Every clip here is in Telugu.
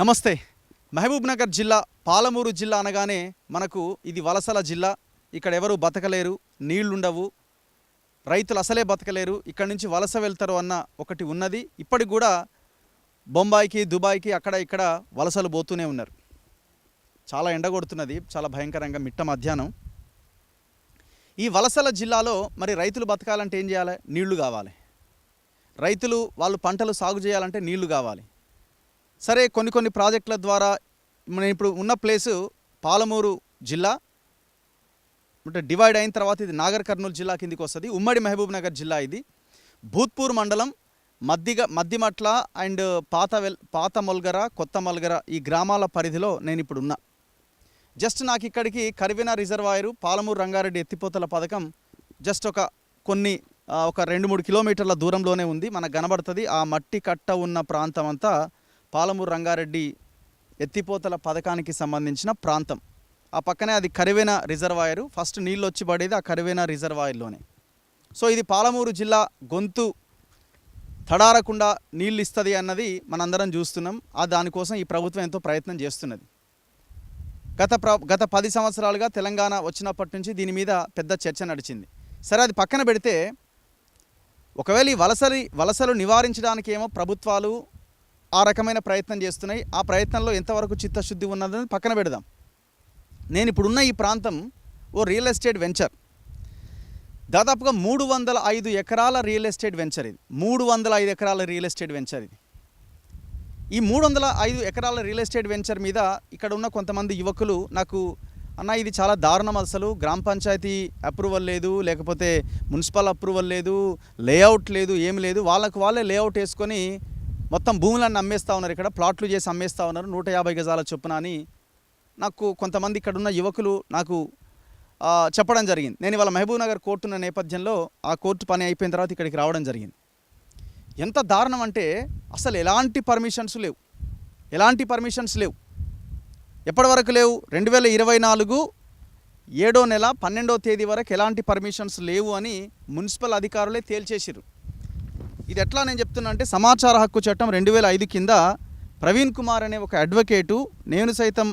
నమస్తే. మహబూబ్నగర్ జిల్లా పాలమూరు జిల్లా అనగానే మనకు ఇది వలసల జిల్లా. ఇక్కడ ఎవరు బతకలేరు, నీళ్లుండవు, రైతులు అసలే బతకలేరు, ఇక్కడ నుంచి వలస వెళ్తారు అన్న ఒకటి ఉన్నది. ఇప్పటికి కూడా బొంబాయికి, దుబాయ్కి అక్కడ ఇక్కడ వలసలు పోతూనే ఉన్నారు. చాలా ఎండ కొడుతున్నది, చాలా భయంకరంగా మిట్ట మధ్యాహ్నం. ఈ వలసల జిల్లాలో మరి రైతులు బతకాలంటే ఏం చేయాలి? నీళ్లు కావాలి. రైతులు వాళ్ళు పంటలు సాగు చేయాలంటే నీళ్లు కావాలి. సరే, కొన్ని ప్రాజెక్టుల ద్వారా మనం ఇప్పుడు ఉన్న ప్లేసు పాలమూరు జిల్లా, అంటే డివైడ్ అయిన తర్వాత ఇది నాగర్ కర్నూలు జిల్లా కిందికి వస్తుంది. ఉమ్మడి మహబూబ్నగర్ జిల్లా ఇది. భూత్పూర్ మండలం మద్దిమట్ల అండ్ పాత మొల్గర, కొత్త మొల్గర ఈ గ్రామాల పరిధిలో నేను ఇప్పుడు ఉన్నా. జస్ట్ నాకు ఇక్కడికి కరివెన రిజర్వాయరు, పాలమూరు రంగారెడ్డి ఎత్తిపోతల పథకం జస్ట్ ఒక 2-3 కిలోమీటర్ల దూరంలోనే ఉంది. మనకు కనబడుతుంది. ఆ మట్టి కట్ట ఉన్న ప్రాంతం అంతా పాలమూరు రంగారెడ్డి ఎత్తిపోతల పథకానికి సంబంధించిన ప్రాంతం. ఆ పక్కనే అది కరివెన రిజర్వాయరు. ఫస్ట్ నీళ్ళు వచ్చి పడేది ఆ కరివెన రిజర్వాయర్లోనే. సో ఇది పాలమూరు జిల్లా గొంతు తడారకుండా నీళ్ళు ఇస్తుంది అన్నది మనందరం చూస్తున్నాం. దానికోసం ఈ ప్రభుత్వం ఎంతో ప్రయత్నం చేస్తున్నది. గత 10 సంవత్సరాలుగా తెలంగాణ వచ్చినప్పటి నుంచి దీని మీద పెద్ద చర్చ నడిచింది. సరే, అది పక్కన పెడితే ఒకవేళ ఈ వలసలు నివారించడానికి ఏమో ప్రభుత్వాలు ఆ రకమైన ప్రయత్నం చేస్తున్నాయి. ఆ ప్రయత్నంలో ఎంతవరకు చిత్తశుద్ధి ఉన్నదని పక్కన పెడదాం. నేను ఇప్పుడున్న ఈ ప్రాంతం ఓ రియల్ ఎస్టేట్ వెంచర్. దాదాపుగా 305 ఎకరాల రియల్ ఎస్టేట్ వెంచర్ ఇది. 305 ఎకరాల రియల్ ఎస్టేట్ వెంచర్ ఇది. ఈ 305 ఎకరాల రియల్ ఎస్టేట్ వెంచర్ మీద ఇక్కడ ఉన్న కొంతమంది యువకులు నాకు, అన్న ఇది చాలా దారుణం, అసలు గ్రామ పంచాయతీ అప్రూవల్ లేదు, లేకపోతే మున్సిపల్ అప్రూవల్ లేదు, లేఅవుట్ లేదు, ఏమి లేదు, వాళ్ళే లేఅవుట్ వేసుకొని మొత్తం భూములన్నీ అమ్మేస్తూ ఉన్నారు, ఇక్కడ ప్లాట్లు చేసి అమ్మేస్తూ ఉన్నారు 150 గజాల చొప్పున అని నాకు కొంతమంది ఇక్కడున్న యువకులు నాకు చెప్పడం జరిగింది. నేను ఇవాళ మహబూబ్నగర్ కోర్టు ఉన్న నేపథ్యంలో ఆ కోర్టు పని అయిపోయిన తర్వాత ఇక్కడికి రావడం జరిగింది. ఎంత దారుణం అంటే అసలు ఎలాంటి పర్మిషన్స్ లేవు. ఎప్పటి వరకు లేవు? 2024 7వ నెల 12వ తేదీ వరకు ఎలాంటి పర్మిషన్స్ లేవు అని మున్సిపల్ అధికారులే తేల్చేసిరు. ఇది ఎట్లా నేను చెప్తున్నా అంటే, సమాచార హక్కు చట్టం 2005 కింద ప్రవీణ్ కుమార్ అనే ఒక అడ్వకేటు నేను సైతం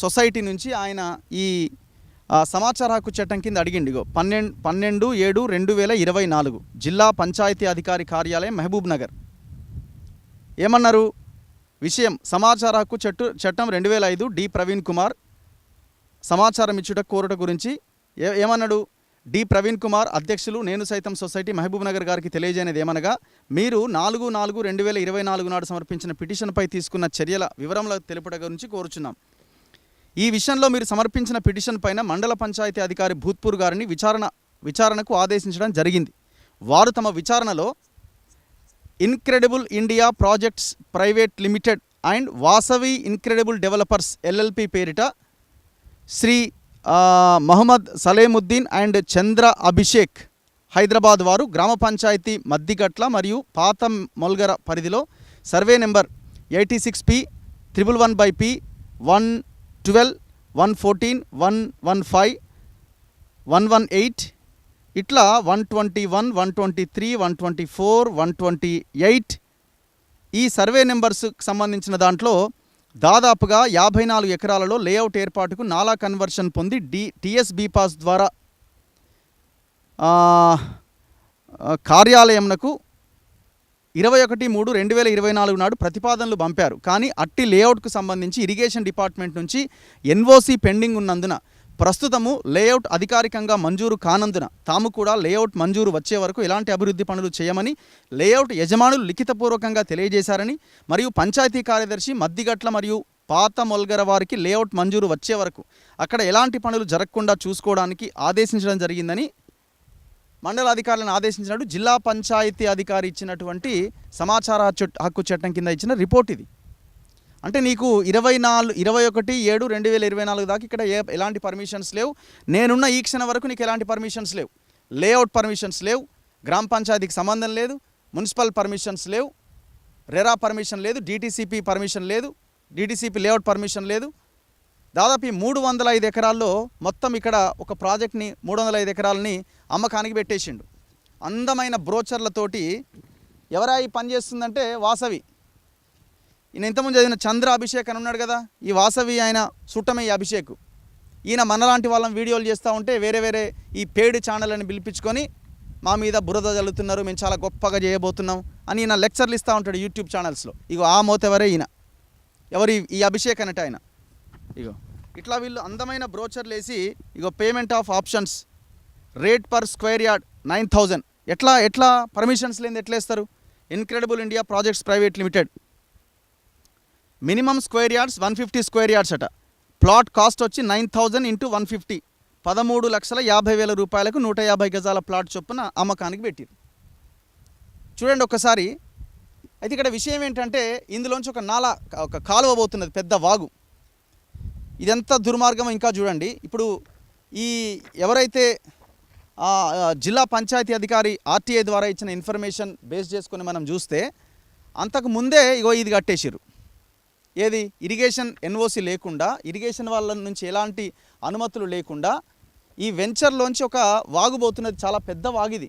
సొసైటీ నుంచి ఆయన ఈ సమాచార హక్కు చట్టం కింద అడిగిండిగో 12/7/2024 జిల్లా పంచాయతీ అధికారి కార్యాలయం మహబూబ్ నగర్. ఏమన్నారు? విషయం సమాచార హక్కు చట్టం 2005 డి ప్రవీణ్ కుమార్ సమాచారం ఇచ్చుట కోరుట గురించి ఏమన్నాడు? డి ప్రవీణ్ కుమార్ అధ్యక్షులు నేను సైతం సొసైటీ మహబూబ్ నగర్ గారికి తెలియజేయనిది ఏమనగా, మీరు 4/4/2024 నాడు సమర్పించిన పిటిషన్పై తీసుకున్న చర్యల వివరముల తెలుపుట గురించి కోరుచున్నాం. ఈ విషయంలో మీరు సమర్పించిన పిటిషన్ పైన మండల పంచాయతీ అధికారి భూత్పూర్ గారిని విచారణకు ఆదేశించడం జరిగింది. వారు తమ విచారణలో incredible India projects private limited and Vasavi incredible developers LLP పేరిట శ్రీ మహమ్మద్ సలేముద్దీన్ అండ్ చంద్ర అభిషేక్ హైదరాబాద్ వారు గ్రామ పంచాయతీ మద్దిగట్ల మరియు పాత మొల్గర పరిధిలో సర్వే నెంబర్ 86P 111/P 112 114 115 118 ఇట్లా 121 123 124 128 ఈ సర్వే నెంబర్స్కి సంబంధించిన దాంట్లో దాదాపుగా 54 ఎకరాలలో లేఅవుట్ ఏర్పాటుకు నాలా కన్వర్షన్ పొంది టీఎస్బీ పాస్ ద్వారా కార్యాలయంకు 21/3/2024 నాడు ప్రతిపాదనలు పంపారు. కానీ అట్టి లేఅవుట్కు సంబంధించి ఇరిగేషన్ డిపార్ట్మెంట్ నుంచి ఎన్ఓసి పెండింగ్ ఉన్నందున ప్రస్తుతము లేఅవుట్ అధికారికంగా మంజూరు కానందున తాము కూడా లేఅవుట్ మంజూరు వచ్చే వరకు ఎలాంటి అభివృద్ధి పనులు చేయమని లేఅవుట్ యజమానులు లిఖితపూర్వకంగా తెలియజేశారని, మరియు పంచాయతీ కార్యదర్శి మద్దిగట్ల మరియు పాత మొల్గర వారికి లేఅవుట్ మంజూరు వచ్చే వరకు అక్కడ ఎలాంటి పనులు జరగకుండా చూసుకోవడానికి ఆదేశించడం జరిగిందని మండల అధికారులను ఆదేశించినట్టు జిల్లా పంచాయతీ అధికారి ఇచ్చినటువంటి సమాచార హక్కు చట్టం కింద ఇచ్చిన రిపోర్ట్ ఇది. అంటే నీకు 21/7/2024 దాకా ఇక్కడ ఎలాంటి పర్మిషన్స్ లేవు. నేనున్న ఈ క్షణం వరకు నీకు ఎలాంటి పర్మిషన్స్ లేవు. లేఅవుట్ పర్మిషన్స్ లేవు, గ్రామ పంచాయతీకి సంబంధం లేదు, మున్సిపల్ పర్మిషన్స్ లేవు, రెరా పర్మిషన్ లేదు, డిటిసిపి పర్మిషన్ లేదు, డిటిసిపి లేఅవుట్ పర్మిషన్ లేదు. దాదాపు 305 ఎకరాల్లో మొత్తం ఇక్కడ ఒక ప్రాజెక్ట్ని 305 ఎకరాలని అమ్మకానికి పెట్టేసిండు. అందమైన బ్రోచర్లతోటి ఎవరా ఈ పని చేస్తుందంటే వాసవి. ఈయన ఇంతకుముందు చదివిన చంద్ర అభిషేక్ అని ఉన్నాడు కదా, ఈ వాసవి ఆయన చుట్టమే ఈ అభిషేక్. ఈయన మనలాంటి వాళ్ళని వీడియోలు చేస్తూ ఉంటే వేరే ఈ పేడ్ ఛానల్ అని పిలిపించుకొని మా మీద బురద జల్లుతున్నారు, మేము చాలా గొప్పగా చేయబోతున్నాం అని ఈయన లెక్చర్లు ఇస్తూ ఉంటాడు యూట్యూబ్ ఛానల్స్లో. ఇగో ఆ మోతెవరే ఈయన, ఎవరు ఈ అభిషేక్ అన్నట్టు ఆయన. ఇగో ఇట్లా వీళ్ళు అందమైన బ్రోచర్లు వేసి ఇగో payment of options, rate per square yard 9,000. ఎట్లా పర్మిషన్స్ లేని ఎట్లా ఇస్తారు? Incredible India projects private limited, minimum square yards 150 square yards అట. ప్లాట్ కాస్ట్ వచ్చి 9,000 × 150, 13,50,000 రూపాయలకు 150 గజాల ప్లాట్ చొప్పున అమ్మకానికి పెట్టారు. చూడండి ఒక్కసారి. అయితే ఇక్కడ విషయం ఏంటంటే ఇందులోంచి ఒక కాలువ పోతున్నది, పెద్ద వాగు. ఇదెంత దుర్మార్గం ఇంకా చూడండి. ఇప్పుడు ఈ ఎవరైతే జిల్లా పంచాయతీ అధికారి ఆర్టీఐ ద్వారా ఇచ్చిన ఇన్ఫర్మేషన్ బేస్ చేసుకొని మనం చూస్తే అంతకు ముందే ఇగో ఇది కట్టేసారు. ఏది? ఇరిగేషన్ ఎన్ఓసి లేకుండా, ఇరిగేషన్ వాళ్ళ నుంచి ఎలాంటి అనుమతులు లేకుండా ఈ వెంచర్లోంచి ఒక వాగు పోతున్నది. చాలా పెద్ద వాగిది,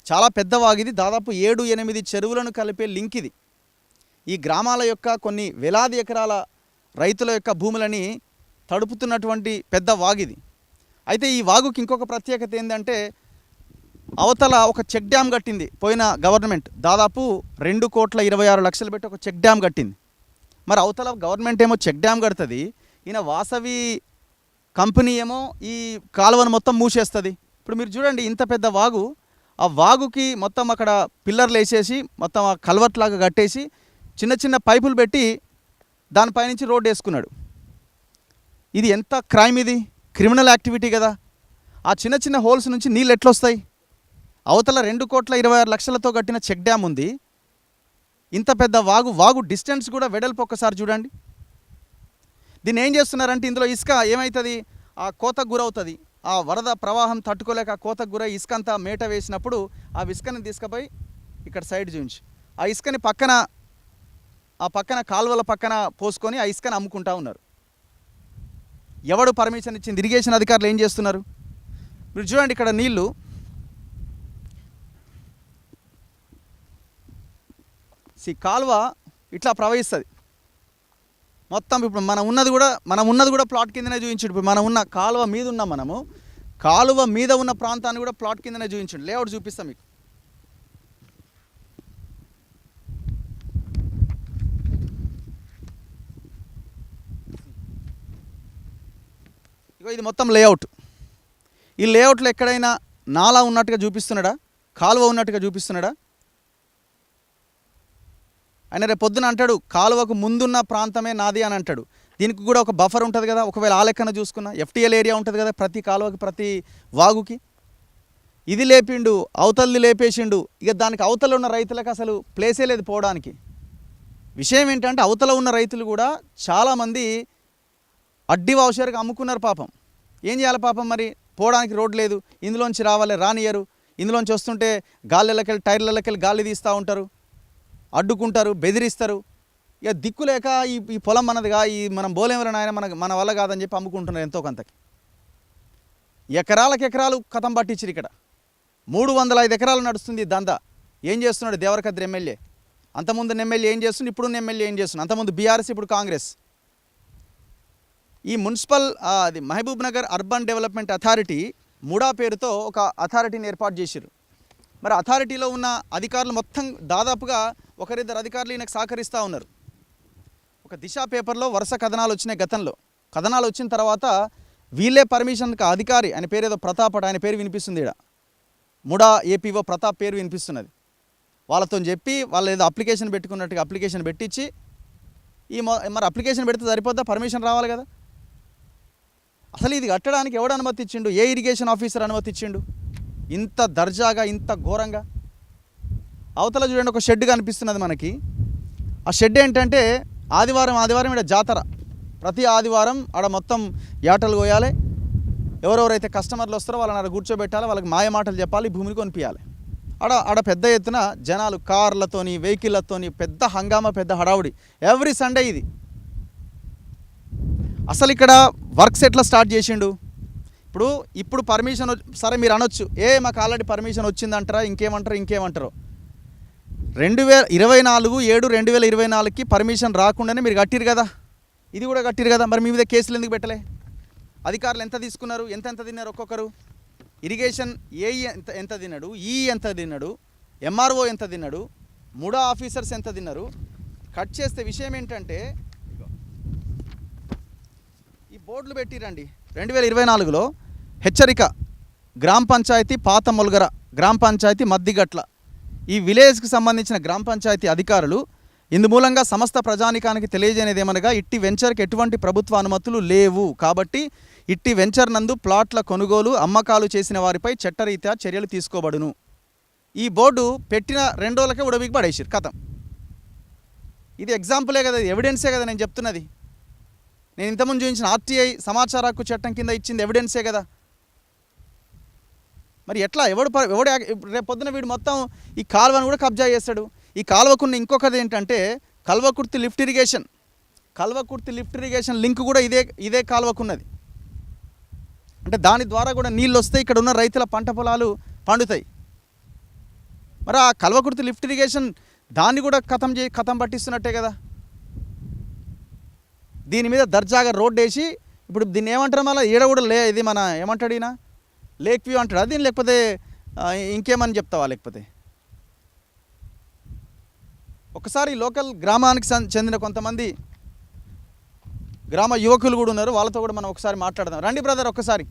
చాలా పెద్ద వాగిది. దాదాపు 7-8 చెరువులను కలిపే లింక్ ఇది. ఈ గ్రామాల యొక్క కొన్ని వేలాది ఎకరాల రైతుల యొక్క భూములని తడుపుతున్నటువంటి పెద్ద వాగిది. అయితే ఈ వాగుకి ఇంకొక ప్రత్యేకత ఏంటంటే అవతల ఒక చెక్ డ్యామ్ కట్టింది పోయిన గవర్నమెంట్. దాదాపు 2,26,00,000 పెట్టి ఒక చెక్ డ్యామ్ కట్టింది. మరి అవతల గవర్నమెంట్ ఏమో చెక్ డ్యామ్ కడుతుంది, ఈయన వాసవి కంపెనీ ఏమో ఈ కాలువను మొత్తం మూసేస్తుంది. ఇప్పుడు మీరు చూడండి, ఇంత పెద్ద వాగు, ఆ వాగుకి మొత్తం అక్కడ పిల్లర్లు వేసేసి మొత్తం ఆ కల్వర్ట్ లాగా కట్టేసి చిన్న చిన్న పైపులు పెట్టి దానిపైనుంచి రోడ్డు వేసుకున్నాడు. ఇది ఎంత క్రైమ్, ఇది క్రిమినల్ యాక్టివిటీ కదా. ఆ చిన్న చిన్న హోల్స్ నుంచి నీళ్ళు ఎట్లొస్తాయి? అవతల 2,26,00,000 కట్టిన చెక్ డ్యామ్ ఉంది, ఇంత పెద్ద వాగు డిస్టెన్స్ కూడా వెడల్పు ఒక్కసారి చూడండి. దీన్ని ఏం చేస్తున్నారంటే ఇందులో ఇసుక ఏమవుతుంది, ఆ కోతకు గురవుతుంది. ఆ వరద ప్రవాహం తట్టుకోలేక ఆ కోతకు గురై ఇసుక అంతా మేట వేసినప్పుడు ఆ ఇసుకని తీసుకుపోయి ఇక్కడ సైడ్ చూపించి ఆ ఇసుకని పక్కన కాలువల పక్కన పోసుకొని ఆ ఇసుకని అమ్ముకుంటా ఉన్నారు. ఎవడు పర్మిషన్ ఇచ్చింది? ఇరిగేషన్ అధికారులు ఏం చేస్తున్నారు? మీరు చూడండి, ఇక్కడ నీళ్లు కాలువ ఇట్లా ప్రవహిస్తుంది మొత్తం. ఇప్పుడు మనం ఉన్నది కూడా ప్లాట్ కిందనే చూపించాడు. ఇప్పుడు మనం ఉన్న కాలువ మీద ఉన్నాం, మనము కాలువ మీద ఉన్న ప్రాంతాన్ని కూడా ప్లాట్ కిందనే చూపించండి. లేఅవుట్ చూపిస్తాం మీకు. ఇగో ఇది మొత్తం లేఅవుట్. ఈ లేఅవుట్లో ఎక్కడైనా నాలా ఉన్నట్టుగా చూపిస్తున్నాడా? కాలువ ఉన్నట్టుగా చూపిస్తున్నాడా? ఆయన రేపు పొద్దున అంటాడు కాలువకు ముందున్న ప్రాంతమే నాది అని అంటాడు. దీనికి కూడా ఒక బఫర్ ఉంటుంది కదా. ఒకవేళ ఆ లెక్కన చూసుకున్నా ఎఫ్టీఎల్ ఏరియా ఉంటుంది కదా ప్రతి కాలువకి, ప్రతి వాగుకి. ఇది లేపిండు, అవతలది లేపేసిండు. ఇక దానికి అవతల ఉన్న రైతులకు అసలు ప్లేసే లేదు పోవడానికి. విషయం ఏంటంటే అవతల ఉన్న రైతులు కూడా చాలామంది అడ్డి వాషర్కి అమ్ముకున్నారు పాపం. ఏం చేయాలి పాపం? మరి పోవడానికి రోడ్ లేదు, ఇందులోంచి రానియరు. ఇందులోంచి వస్తుంటే గాలిలకెళ్ళి టైర్లకెళ్ళి గాలి తీస్తూ ఉంటారు, అడ్డుకుంటారు, బెదిరిస్తారు. ఇక దిక్కులేక ఈ పొలం మనదిగా, ఈ మనం బోలేమరా నాయన, మన వల్ల కాదని చెప్పి అమ్ముకుంటున్నారు ఎంతో కొంతకి. ఎకరాలు కథం పట్టించారు. ఇక్కడ 305 ఎకరాలు నడుస్తుంది దందా. ఏం చేస్తున్నాడు దేవరకద్ర ఎమ్మెల్యే? అంతకుముందు ఎమ్మెల్యే ఏం చేస్తుంది, ఇప్పుడు ఎమ్మెల్యే ఏం చేస్తుంది? అంతకుముందు బీఆర్ఎస్, ఇప్పుడు కాంగ్రెస్. ఈ మున్సిపల్ అది Mahbubnagar urban development authority MUDA పేరుతో ఒక అథారిటీని ఏర్పాటు చేశారు. మరి అథారిటీలో ఉన్న అధికారులు మొత్తం దాదాపుగా 1-2 అధికారులు ఈయనకు సహకరిస్తూ ఉన్నారు. ఒక దిశ పేపర్లో వరుస కథనాలు వచ్చినాయి గతంలో. కథనాలు వచ్చిన తర్వాత వీళ్ళే పర్మిషన్కి అధికారి, ఆయన పేరు ఏదో ప్రతాప్, ఆయన పేరు వినిపిస్తుంది ఇక్కడ, ముడా ఏపీఓ ప్రతాప్ పేరు వినిపిస్తున్నది. వాళ్ళతో చెప్పి వాళ్ళు ఏదో అప్లికేషన్ పెట్టుకున్నట్టుగా అప్లికేషన్ పెట్టించి మరి అప్లికేషన్ పెడితే సరిపోద్దా? పర్మిషన్ రావాలి కదా. అసలు ఇది కట్టడానికి ఎవడు అనుమతి ఇచ్చిండు? ఏ ఇరిగేషన్ ఆఫీసర్ అనుమతి ఇచ్చిండు? ఇంత దర్జాగా, ఇంత ఘోరంగా. అవతల చూడండి ఒక షెడ్ కనిపిస్తున్నది మనకి. ఆ షెడ్ ఏంటంటే ఆదివారం ఇక్కడ జాతర. ప్రతి ఆదివారం ఆడ మొత్తం యాటలు కోయాలి. ఎవరెవరైతే కస్టమర్లు వస్తారో వాళ్ళని ఆడ కూర్చోబెట్టాలి, వాళ్ళకి మాయ మాటలు చెప్పాలి, భూమిని కొనిపించాలి. ఆడ పెద్ద ఎత్తున జనాలు కార్లతోని, వెహికల్లతోని పెద్ద హంగామా, పెద్ద హడావుడి ఎవ్రీ సండే ఇది. అసలు ఇక్కడ వర్క్స్ ఎట్లా స్టార్ట్ చేసిండు? ఇప్పుడు పర్మిషన్ సరే మీరు అనొచ్చు, మాకు ఆల్రెడీ పర్మిషన్ వచ్చిందంటారా, ఇంకేమంటారు. 2024 పర్మిషన్ రాకుండానే మీరు కట్టిరు కదా, ఇది కూడా కట్టిరు కదా, మరి మీ మీద కేసులు ఎందుకు పెట్టలే? అధికారులు ఎంత తీసుకున్నారు, ఎంత తిన్నారు ఒక్కొక్కరు? ఇరిగేషన్ ఏఈ ఎంత తిన్నాడు, ఎంత తిన్నాడు, ఎంఆర్ఓ ఎంత తిన్నాడు, ముడా ఆఫీసర్స్ ఎంత తిన్నారు? కట్ చేస్తే విషయం ఏంటంటే ఈ బోర్డులు పెట్టిరండి. 2024లో హెచ్చరిక, గ్రామ పంచాయతీ పాత మొలగర, గ్రామ పంచాయతీ మద్దిగట్ల, ఈ విలేజ్కి సంబంధించిన గ్రామ పంచాయతీ అధికారులు ఇందుమూలంగా సమస్త ప్రజానికానికి తెలియజేయనిది ఏమనగా ఇట్టి వెంచర్కి ఎటువంటి ప్రభుత్వ అనుమతులు లేవు కాబట్టి ఇట్టి వెంచర్ నందు ప్లాట్ల కొనుగోలు అమ్మకాలు చేసిన వారిపై చట్టరీత్యా చర్యలు తీసుకోబడును. ఈ బోర్డు పెట్టిన 2 రోజులకే ఉడబికి పడేసిరు కథం. ఇది ఎగ్జాంపులే కదా, ఎవిడెన్సే కదా నేను చెప్తున్నది. నేను ఇంతకుముందు చూపించిన ఆర్టీఐ సమాచార హక్కు చట్టం కింద ఇచ్చింది ఎవిడెన్సే కదా. మరి ఎట్లా ఎవడు రేపు పొద్దున వీడు మొత్తం ఈ కాలువను కూడా కబ్జా చేస్తాడు. ఈ కాలువకున్న ఇంకొకటి ఏంటంటే కల్వకుర్తి లిఫ్ట్ ఇరిగేషన్ లింక్ కూడా ఇదే కాలువకున్నది. అంటే దాని ద్వారా కూడా నీళ్ళు వస్తే ఇక్కడ ఉన్న రైతుల పంట పొలాలు పండుతాయి. మరి ఆ కల్వకుర్తి లిఫ్ట్ ఇరిగేషన్ దాన్ని కూడా కథం పట్టిస్తున్నట్టే కదా. దీని మీద దర్జాగా రోడ్డు వేసి ఇప్పుడు దీన్ని ఏమంటారు, మళ్ళీ ఈడ కూడా ఇది మన ఏమంటాడు ఈయన లేక్ వ్యూ అంటాడు దీన్ని, లేకపోతే ఇంకేమని చెప్తావా? లేకపోతే ఒకసారి లోకల్ గ్రామానికి చెందిన కొంతమంది గ్రామ యువకులు కూడా ఉన్నారు, వాళ్ళతో కూడా మనం ఒకసారి మాట్లాడదాం. రండి బ్రదర్ ఒక్కసారి.